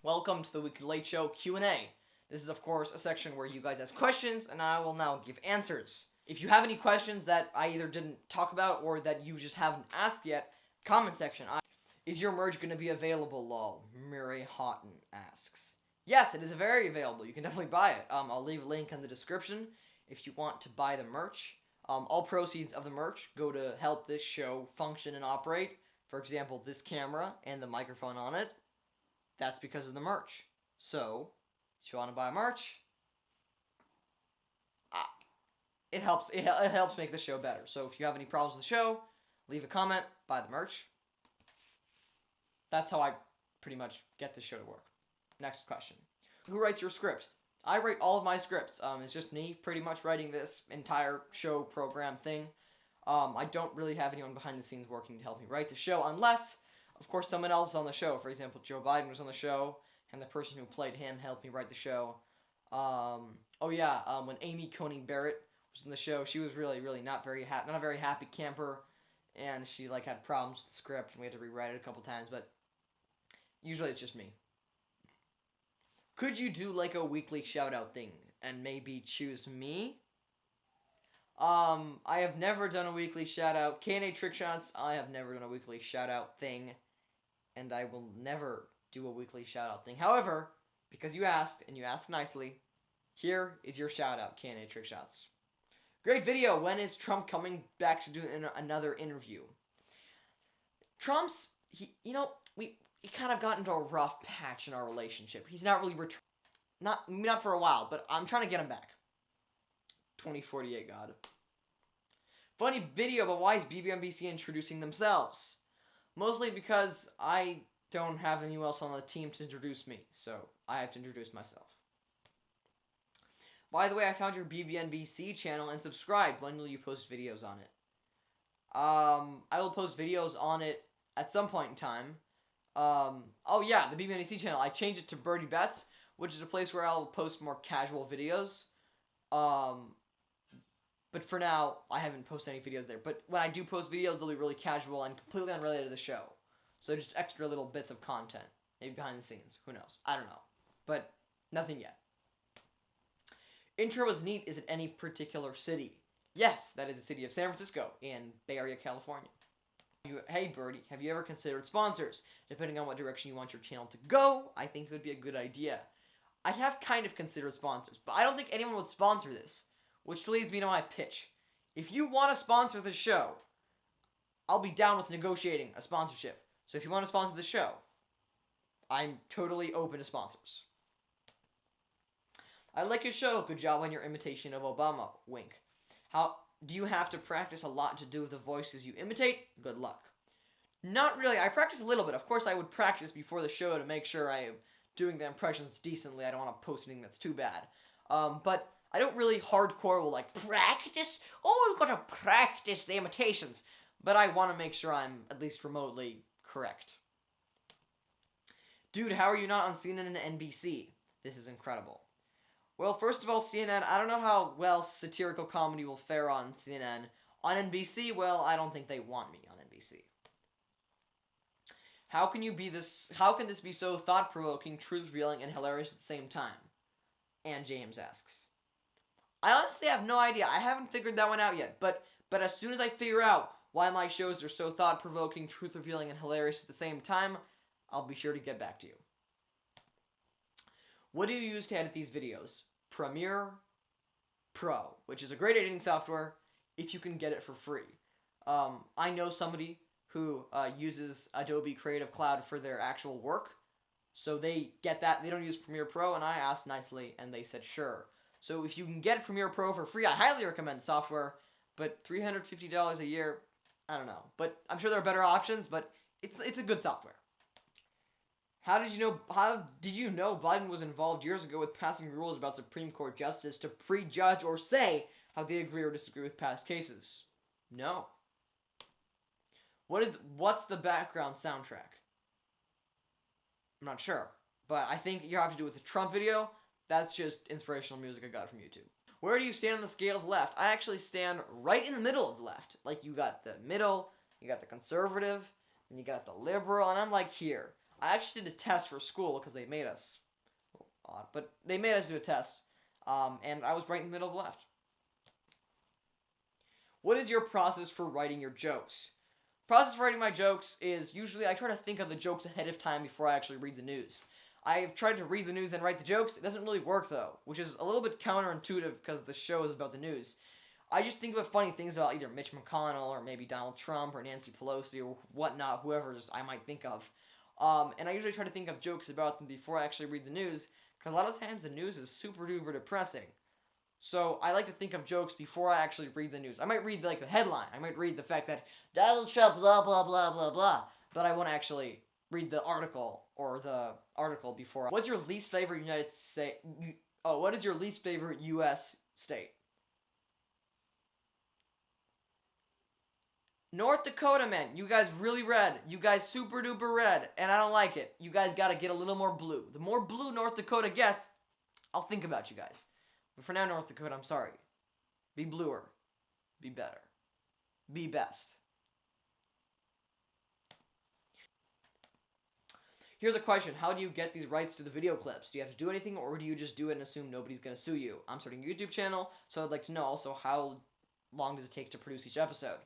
Welcome to the Weekly Late Show Q&A. This is, of course, a section where you guys ask questions, and I will now give answers. If you have any questions that I either didn't talk about or that you just haven't asked yet, comment section. Is your merch going to be available, lol? Murray Houghton asks. Yes, it is very available. You can definitely buy it. I'll leave a link in the description if you want to buy the merch. All proceeds of the merch go to help this show function and operate. For example, this camera and the microphone on it. That's because of the merch. So, if you want to buy merch, it helps make the show better. So if you have any problems with the show, leave a comment, buy the merch. That's how I pretty much get the show to work. Next question. Who writes your script? I write all of my scripts. It's just me pretty much writing this entire show program thing. I don't really have anyone behind the scenes working to help me write the show unless, of course, someone else is on the show. For example, Joe Biden was on the show, and the person who played him helped me write the show. When Amy Coney Barrett was in the show, she was really not a very happy camper, and she had problems with the script, and we had to rewrite it a couple times. But usually it's just me. Could you do a weekly shout out thing and maybe choose me? I have never done a weekly shout out. K&A Trick Shots, I have never done a weekly shout out thing, and I will never do a weekly shout out thing. However, because you asked, and you asked nicely, here is your shout out, K&A Trick Shots. Great video. When is Trump coming back to do another interview? We kind of got into a rough patch in our relationship. He's not really not for a while, but I'm trying to get him back. 2048 God. Funny video, but why is BBMBC introducing themselves? Mostly because I don't have anyone else on the team to introduce me, so I have to introduce myself. By the way, I found your BBNBC channel and subscribed. When will you post videos on it? I will post videos on it at some point in time. The BBNBC channel. I changed it to Birdie Bets, which is a place where I'll post more casual videos. But for now, I haven't posted any videos there. But when I do post videos, they'll be really casual and completely unrelated to the show. So just extra little bits of content. Maybe behind the scenes. Who knows? I don't know. But nothing yet. Intro is neat. Is it any particular city? Yes, that is the city of San Francisco in Bay Area, California. Hey, Birdie, have you ever considered sponsors? Depending on what direction you want your channel to go, I think it would be a good idea. I have kind of considered sponsors, but I don't think anyone would sponsor this. Which leads me to my pitch. If you want to sponsor the show, I'll be down with negotiating a sponsorship. So if you want to sponsor the show, I'm totally open to sponsors. I like your show. Good job on your imitation of Obama. Wink. How do you have to practice a lot to do with the voices you imitate? Good luck. Not really. I practice a little bit. Of course, I would practice before the show to make sure I am doing the impressions decently. I don't want to post anything that's too bad. But I don't really hardcore will practice. Oh, I've got to practice the imitations. But I want to make sure I'm at least remotely correct. Dude, how are you not on CNN and NBC? This is incredible. Well, first of all, CNN, I don't know how well satirical comedy will fare on CNN. On NBC, well, I don't think they want me on NBC. How can this be so thought-provoking, truth-revealing, and hilarious at the same time? And James asks. I honestly have no idea. I haven't figured that one out yet. But as soon as I figure out why my shows are so thought-provoking, truth-revealing, and hilarious at the same time, I'll be sure to get back to you. What do you use to edit these videos? Premiere Pro, which is a great editing software if you can get it for free. I know somebody who uses Adobe Creative Cloud for their actual work, so they get that. They don't use Premiere Pro, and I asked nicely, and they said sure. So if you can get Premiere Pro for free, I highly recommend the software, but $350 a year, I don't know. But I'm sure there are better options, but it's a good software. How did you know Biden was involved years ago with passing rules about Supreme Court justice to prejudge or say how they agree or disagree with past cases? No. What's the background soundtrack? I'm not sure, but I think you have to do with the Trump video. That's just inspirational music I got from YouTube. Where do you stand on the scale of left? I actually stand right in the middle of the left. You got the middle, you got the conservative, and you got the liberal, and I'm here. I actually did a test for school because they made us. Odd, but they made us do a test, and I was right in the middle of left. What is your process for writing your jokes? Process for writing my jokes is usually I try to think of the jokes ahead of time before I actually read the news. I've tried to read the news then write the jokes. It doesn't really work though, which is a little bit counterintuitive because the show is about the news. I just think about funny things about either Mitch McConnell or maybe Donald Trump or Nancy Pelosi or whatnot, whoever I might think of. And I usually try to think of jokes about them before I actually read the news, because a lot of times the news is super duper depressing. So I like to think of jokes before I actually read the news. I might read like the headline. I might read the fact that Donald Trump blah blah blah blah blah, but I won't actually read the article before. What's your least favorite United States? Oh, what is your least favorite U.S. state? North Dakota, man. You guys really red. You guys super duper red, and I don't like it. You guys gotta get a little more blue. The more blue North Dakota gets, I'll think about you guys. But for now, North Dakota, I'm sorry. Be bluer. Be better. Be best. Here's a question. How do you get these rights to the video clips? Do you have to do anything, or do you just do it and assume nobody's going to sue you? I'm starting a YouTube channel, so I'd like to know also how long does it take to produce each episode?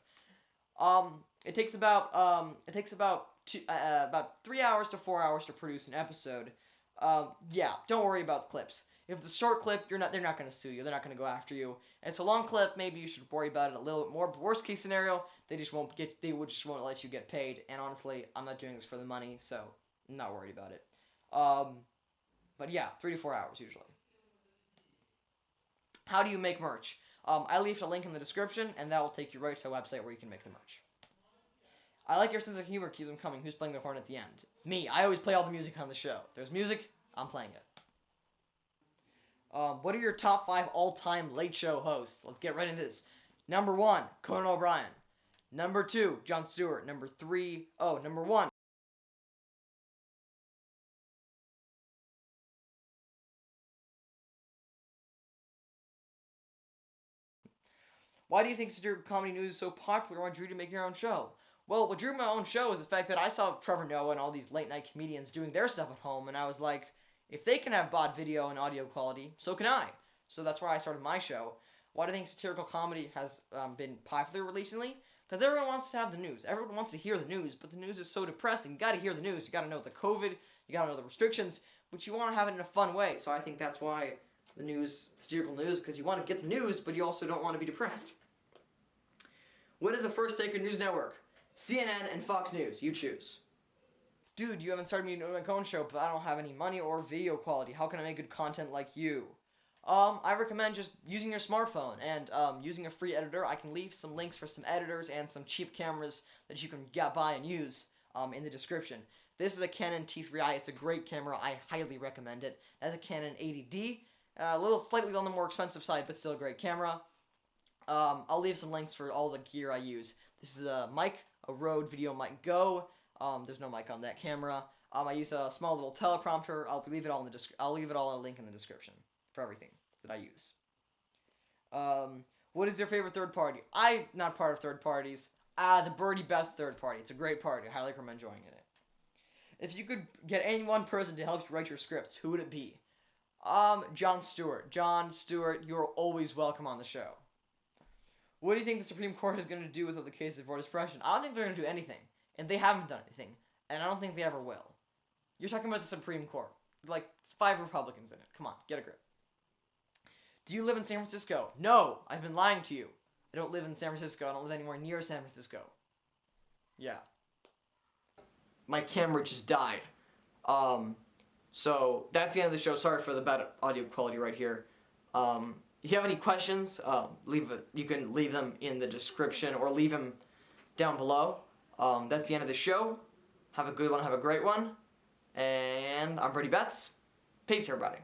It takes about 3 hours to 4 hours to produce an episode. Yeah, don't worry about clips. If it's a short clip, they're not going to sue you. They're not going to go after you. If it's a long clip, maybe you should worry about it a little bit more. But worst case scenario, they just won't let you get paid. And honestly, I'm not doing this for the money, so I'm not worried about it. But yeah, 3 to 4 hours usually. How do you make merch? I leave a link in the description, and that will take you right to a website where you can make the merch. I like your sense of humor. Keeps them coming. Who's playing the horn at the end? Me. I always play all the music on the show. If there's music, I'm playing it. What are your top 5 all-time Late Show hosts? Let's get right into this. Number 1, Conan O'Brien. Number 2, Jon Stewart. Number 1. Why do you think satirical comedy news is so popular? Why drew you to make your own show? Well, what drew my own show is the fact that I saw Trevor Noah and all these late-night comedians doing their stuff at home, and I was like, if they can have bought video and audio quality, so can I. So that's why I started my show. Why do I think satirical comedy has been popular recently? Because everyone wants to have the news. Everyone wants to hear the news, but the news is so depressing. You gotta hear the news. You gotta know the COVID. You gotta know the restrictions, but you want to have it in a fun way. So I think that's why the news, satirical news, because you want to get the news, but you also don't want to be depressed. What is the first taker news network? CNN and Fox News. You choose. Dude, you haven't started me doing my own show, but I don't have any money or video quality. How can I make good content like you? I recommend just using your smartphone and using a free editor. I can leave some links for some editors and some cheap cameras that you can buy and use in the description. This is a Canon T3i. It's a great camera. I highly recommend it. That's a Canon 80D. A little slightly on the more expensive side, but still a great camera. I'll leave some links for all the gear I use. This is a mic, a Rode Video Mic Go. There's no mic on that camera. I use a small little teleprompter. I'll leave it all in a link in the description for everything that I use. What is your favorite third party? I'm not part of third parties. The Birdie Best third party. It's a great party. I highly recommend joining it. If you could get any one person to help you write your scripts, who would it be? Jon Stewart. Jon Stewart, you're always welcome on the show. What do you think the Supreme Court is going to do with the case of voter suppression? I don't think they're going to do anything. And they haven't done anything. And I don't think they ever will. You're talking about the Supreme Court. Like, it's 5 Republicans in it. Come on, get a grip. Do you live in San Francisco? No, I've been lying to you. I don't live in San Francisco. I don't live anywhere near San Francisco. Yeah. My camera just died. So, that's the end of the show. Sorry for the bad audio quality right here. If you have any questions, you can leave them in the description or leave them down below. That's the end of the show. Have a good one. Have a great one. And I'm Brady Betts. Peace, everybody.